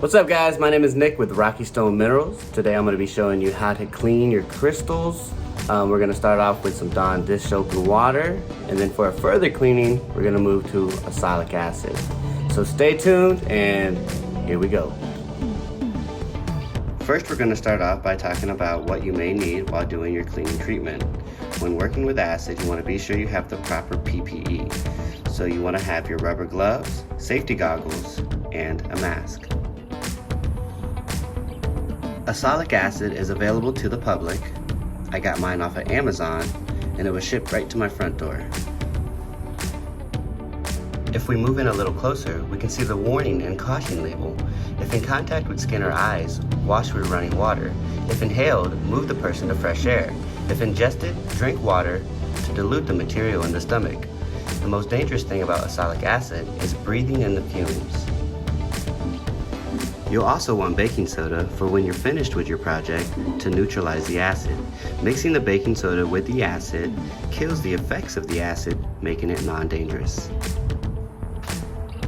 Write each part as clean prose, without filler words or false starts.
What's up guys, my name is Nick with Rocky Stone Minerals. Today I'm going to be showing you how to clean your crystals. We're going to start off with some Dawn dish soap and water, and then for a further cleaning we're going to move to oxalic acid. So stay tuned and here we go. First we're going to start off by talking about what you may need while doing your cleaning treatment. When working with acid, you want to be sure you have the proper PPE. So you want to have your rubber gloves, safety goggles, and a mask. Oxalic acid is available to the public. I got mine off of Amazon and it was shipped right to my front door. If we move in a little closer, we can see the warning and caution label. If in contact with skin or eyes, wash with running water. If inhaled, move the person to fresh air. If ingested, drink water to dilute the material in the stomach. The most dangerous thing about oxalic acid is breathing in the fumes. You'll also want baking soda for when you're finished with your project to neutralize the acid. Mixing the baking soda with the acid kills the effects of the acid, making it non-dangerous.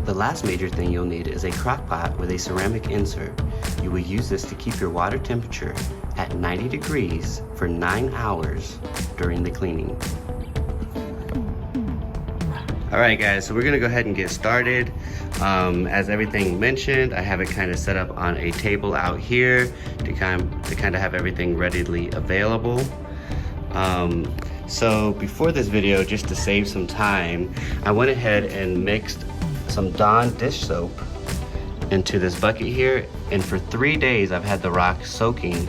The last major thing you'll need is a crock pot with a ceramic insert. You will use this to keep your water temperature at 90 degrees for 9 hours during the cleaning. Alright guys, so we're gonna go ahead and get started. As everything mentioned, I have it kind of set up on a table out here to kind of have everything readily available. So before this video, just to save some time, I went ahead and mixed some Dawn dish soap into this bucket here, and for 3 days I've had the rock soaking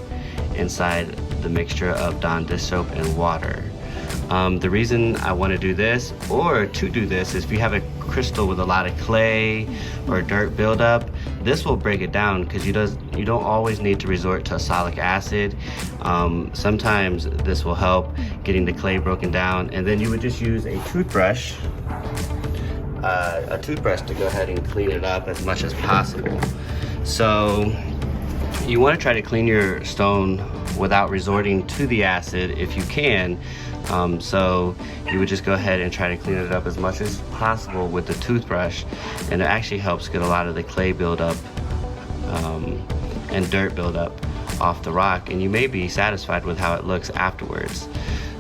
inside the mixture of Dawn dish soap and water. The reason I want to do this, or to do this, is if you have a crystal with a lot of clay or dirt buildup, this will break it down because you don't always need to resort to oxalic acid. Sometimes this will help getting the clay broken down, and then you would just use a toothbrush to go ahead and clean it up as much as possible. So you want to try to clean your stone without resorting to the acid if you can. So you would just go ahead and try to clean it up as much as possible with the toothbrush, and it actually helps get a lot of the clay buildup and dirt buildup off the rock, and you may be satisfied with how it looks afterwards.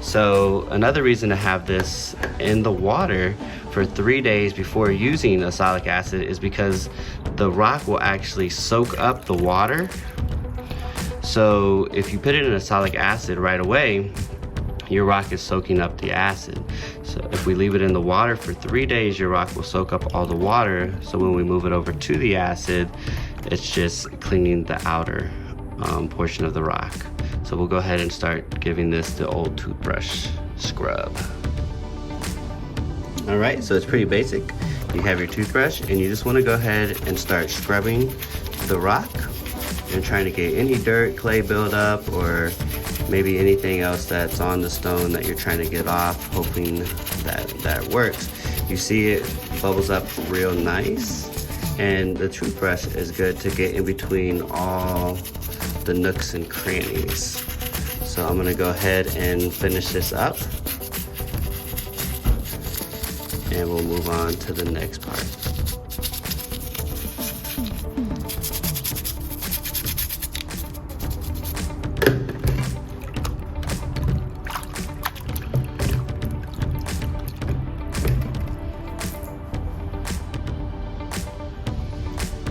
So another reason to have this in the water for 3 days before using oxalic acid is because the rock will actually soak up the water. So if you put it in oxalic acid right away, your rock is soaking up the acid. So if we leave it in the water for 3 days, your rock will soak up all the water. So when we move it over to the acid, it's just cleaning the outer portion of the rock. So we'll go ahead and start giving this the old toothbrush scrub. All right, so it's pretty basic. You have your toothbrush and you just want to go ahead and start scrubbing the rock and trying to get any dirt, clay buildup, or maybe anything else that's on the stone that you're trying to get off, hoping that works. You see it bubbles up real nice, and the toothbrush is good to get in between all the nooks and crannies. So I'm gonna go ahead and finish this up, and we'll move on to the next part.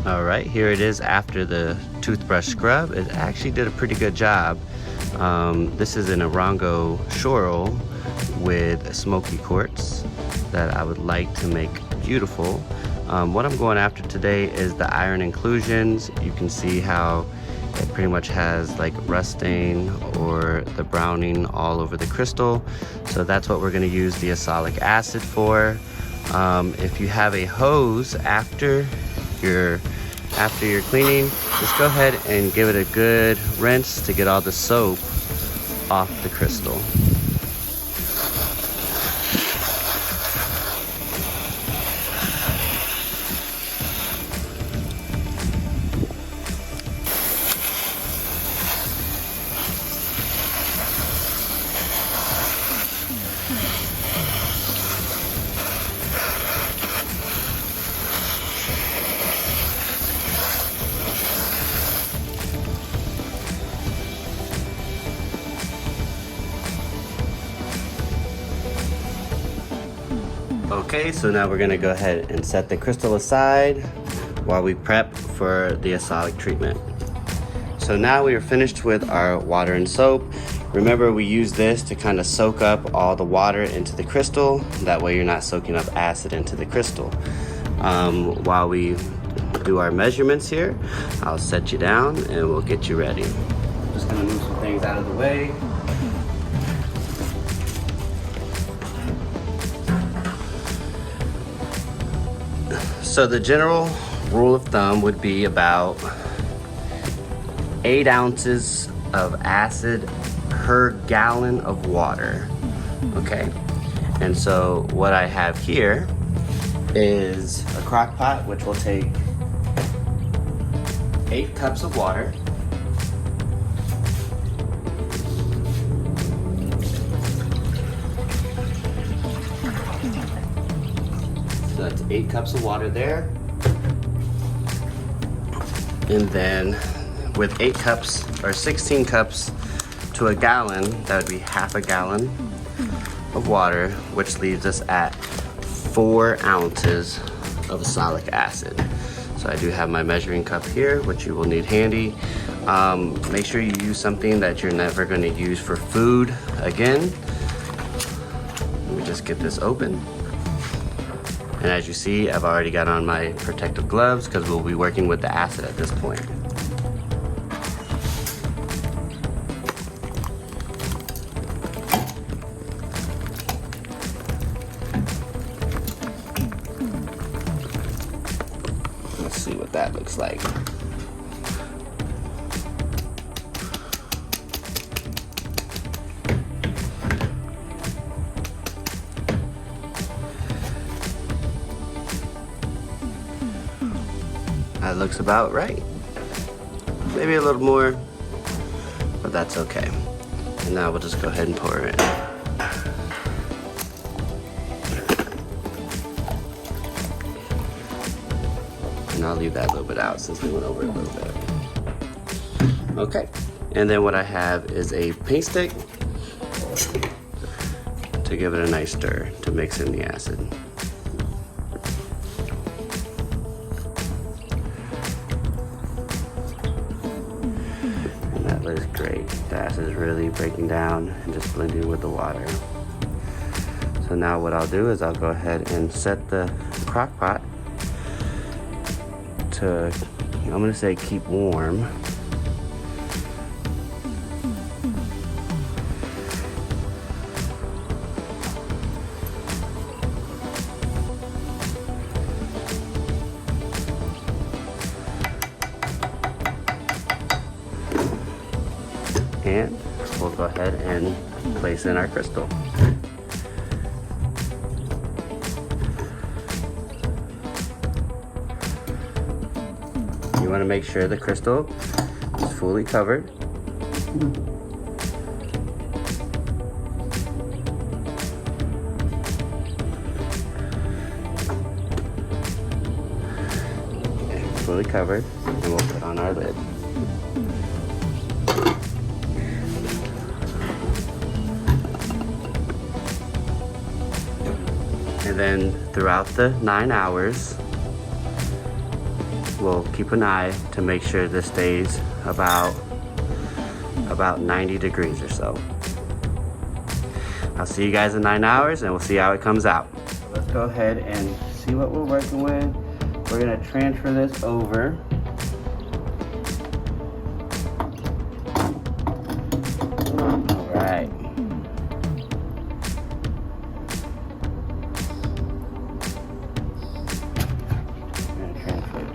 All right, here it is after the toothbrush scrub. It actually did a pretty good job. This is an Arango Shoral with smoky quartz that I would like to make beautiful. What I'm going after today is the iron inclusions. You can see how it pretty much has like rust stain or the browning all over the crystal. So that's what we're gonna use the oxalic acid for. If you have a hose after your cleaning, just go ahead and give it a good rinse to get all the soap off the crystal. Okay, so now we're gonna go ahead and set the crystal aside while we prep for the oxalic treatment. So now we are finished with our water and soap. Remember, we use this to kind of soak up all the water into the crystal. That way you're not soaking up acid into the crystal. While we do our measurements here, I'll set you down and we'll get you ready. I'm just gonna move some things out of the way. So the general rule of thumb would be about 8 ounces of acid per gallon of water, okay? And so what I have here is a crock pot, which will take 8 cups of water. So that's 8 cups of water there. And then with 8 cups or 16 cups to a gallon, that would be half a gallon of water, which leaves us at 4 ounces of oxalic acid. So I do have my measuring cup here, which you will need handy. Make sure you use something that you're never going to use for food again. Let me just get this open. And as you see, I've already got on my protective gloves because we'll be working with the acid at this point. Let's see what that looks like. That looks about right. Maybe a little more, but that's okay. And now we'll just go ahead and pour it in. And I'll leave that a little bit out since we went over it a little bit. Okay, and then what I have is a paint stick to give it a nice stir to mix in the acid. Is great. The acid is really breaking down and just blending with the water. So now what I'll do is I'll go ahead and set the crock pot to, I'm gonna say, keep warm. And we'll go ahead and place in our crystal. You want to make sure the crystal is fully covered. Okay, fully covered, and we'll put on our lid. And then throughout the 9 hours, we'll keep an eye to make sure this stays about 90 degrees or so. I'll see you guys in 9 hours and we'll see how it comes out. Let's go ahead and see what we're working with. We're gonna transfer this over. All right.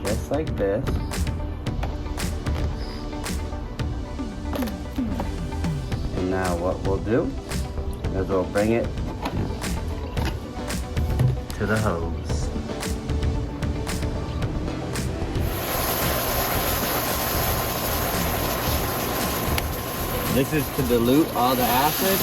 Just like this. And now what we'll do is we'll bring it to the hose. This is to dilute all the acid.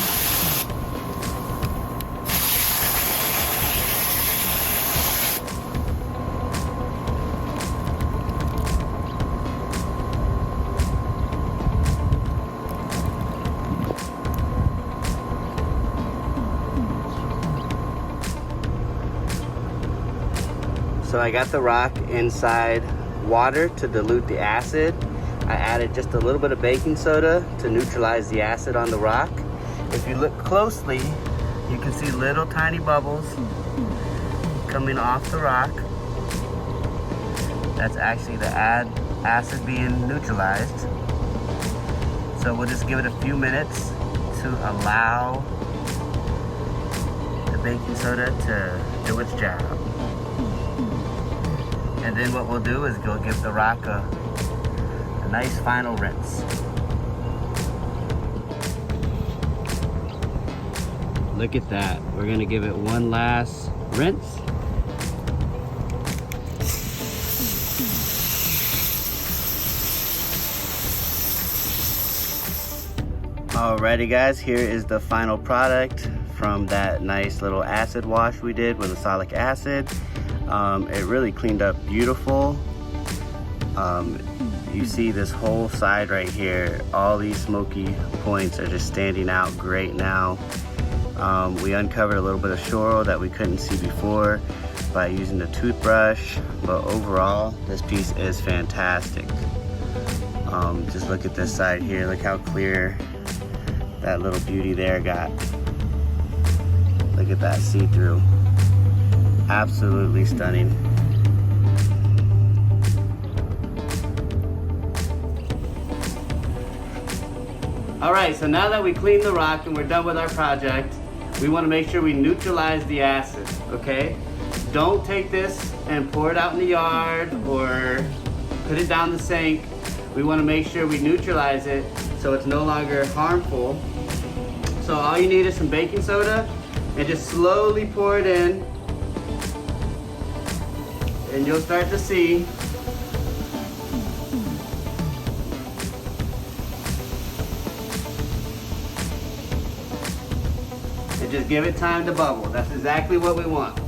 So I got the rock inside water to dilute the acid. I added just a little bit of baking soda to neutralize the acid on the rock. If you look closely, you can see little tiny bubbles coming off the rock. That's actually the acid being neutralized. So we'll just give it a few minutes to allow the baking soda to do its job. And then what we'll do is go give the rock a nice final rinse. Look at that. We're gonna give it one last rinse. Alrighty guys, here is the final product from that nice little acid wash we did with oxalic acid. It really cleaned up beautiful. You see this whole side right here, all these smoky points are just standing out great now. We uncovered a little bit of shore that we couldn't see before by using the toothbrush, but overall this piece is fantastic. Just look at this side here, look how clear that little beauty there got. Look at that see-through. Absolutely stunning. All right, so now that we cleaned the rock and we're done with our project, we want to make sure we neutralize the acid, okay? Don't take this and pour it out in the yard or put it down the sink. We want to make sure we neutralize it so it's no longer harmful. So all you need is some baking soda and just slowly pour it in, and you'll start to see and just give it time to bubble. That's exactly what we want.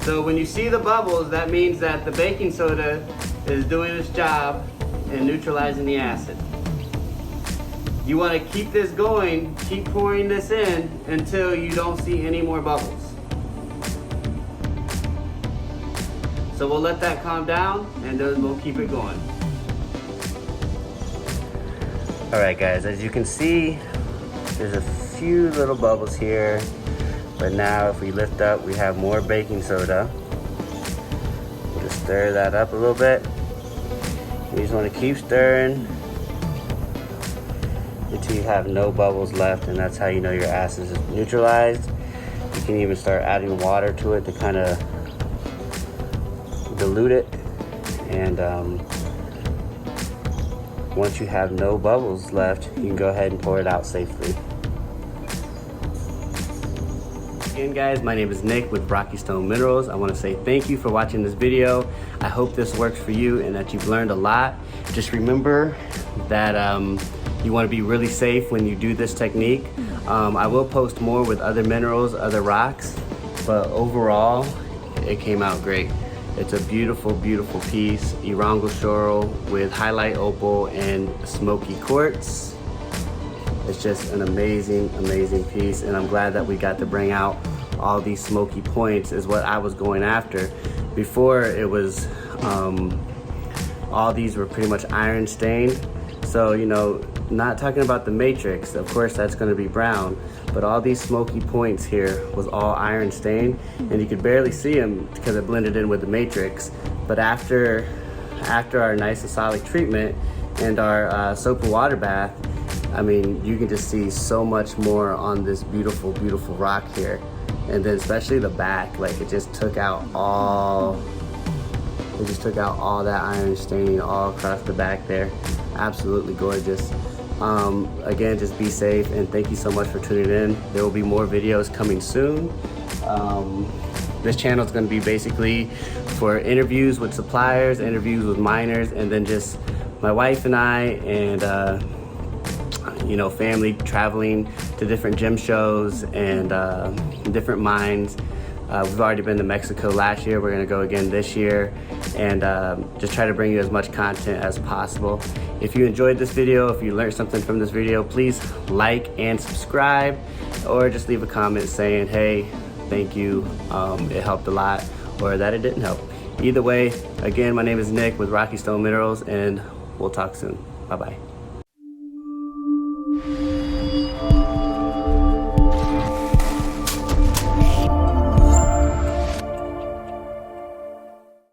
So when you see the bubbles, that means that the baking soda is doing its job in neutralizing the acid. You want to keep this going, keep pouring this in until you don't see any more bubbles. So we'll let that calm down and then we'll keep it going. All right guys, as you can see, there's a few little bubbles here, but now if we lift up, we have more baking soda. We'll just stir that up a little bit. You just want to keep stirring until you have no bubbles left, and that's how you know your acid is neutralized. You can even start adding water to it to kind of dilute it, and once you have no bubbles left, you can go ahead and pour it out safely. Again guys, my name is Nick with Rocky Stone Minerals. I want to say thank you for watching this video. I hope this works for you and that you've learned a lot. Just remember that you want to be really safe when you do this technique. I will post more with other minerals, other rocks, but overall it came out great. It's a beautiful, beautiful piece. Erongo Shoral with highlight opal and smoky quartz. It's just an amazing, amazing piece, and I'm glad that we got to bring out all these smoky points is what I was going after. Before it was, all these were pretty much iron stained. So, you know, not talking about the matrix, of course that's gonna be brown, but all these smoky points here was all iron stained, and you could barely see them because it blended in with the matrix. But after our nice oxalic treatment and our soap and water bath, I mean, you can just see so much more on this beautiful, beautiful rock here. And then especially the back, like it just took out all that iron staining all across the back there. Absolutely gorgeous. Again, just be safe, and thank you so much for tuning in. There will be more videos coming soon. This channel is going to be basically for interviews with suppliers, interviews with miners, and then just my wife and I and you know, family traveling to different gem shows and different mines. We've already been to Mexico last year. We're gonna go again this year, and just try to bring you as much content as possible. If you enjoyed this video, if you learned something from this video, please like and subscribe, or just leave a comment saying, hey, thank you, it helped a lot, or that it didn't help. Either way, again, my name is Nick with Rocky Stone Minerals, and we'll talk soon. Bye-bye.